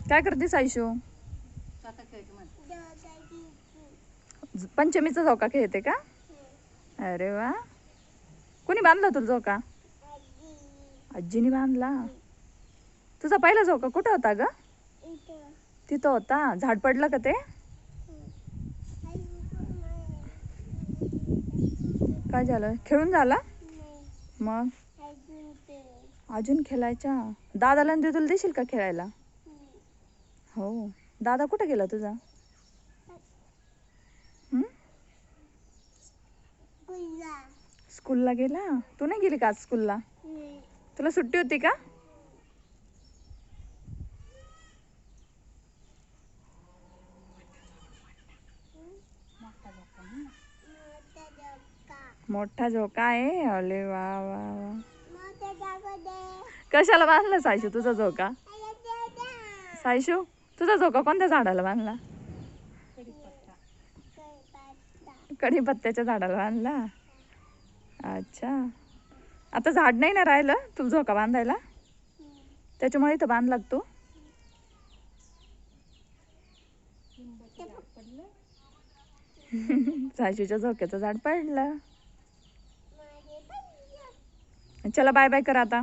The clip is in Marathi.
काय करते सायशू? पंचमीचा झोका खेळते का? अरे वा. कोणी बांधला तुला झोका? आजीने बांधला. तुझा पहिला झोका कुठं होता ग? तिथं होता. झाड पडलं का ते? काय झालं? खेळून झाला? मग अजून खेळायच्या. दादाला आणि तुला देशील का खेळायला? हो. दादा कुठे गेला तुझा? स्कूलला गेला. तू नाही गेली का आज स्कूलला? तुला सुट्टी होती का? मोठा झोका आहे. अरे वा वा वा. कशाला बांधला सायशू तुझा झोका? सायशू तुझा झोका कोणत्या झाडाला बांधला? कढीपत्त्याच्या झाडाला बांधला. अच्छा. आता झाड नाही ना राहिलं तुला झोका बांधायला, त्याच्यामुळे इथं बांधला तू. सायशूच्या झोक्याचं झाड पडलं. चला बाय बाय कर आता.